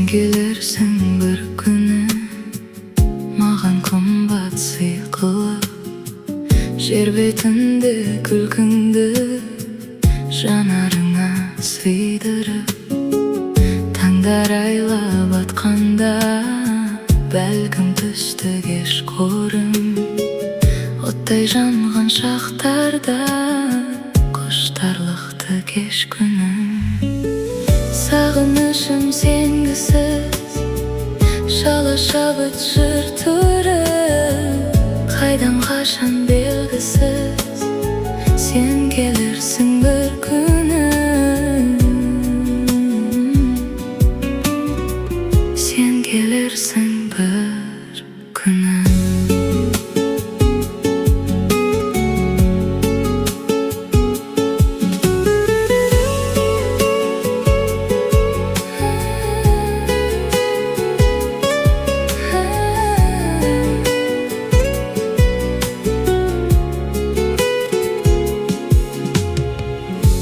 келерсің бір күні, маған қымбат сый қылып, жер бетінде күлкіңді жанарыңа сыйдырып. Таңдар айлап атқанда, бәлкім түсті кеш қорым, оттай жанған шақтарда құштарлықты кеш күнім. Сағынышым сенгісіз, шала шабыт жыр түріп, қайдан қашан белгісіз, сен келерсің бір күні, сен келерсің бір күні.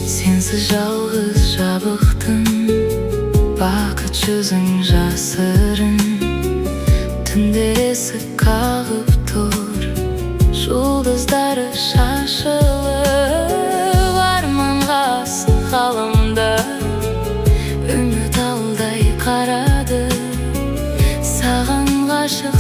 Сенсіз жалғыз жабықтым, бақыт жүзің жасырын. Түндер есік қағып тұр, жұлдыздары шашылып, арманға асық ғаламда үміт алдай қарады. Саған ғашық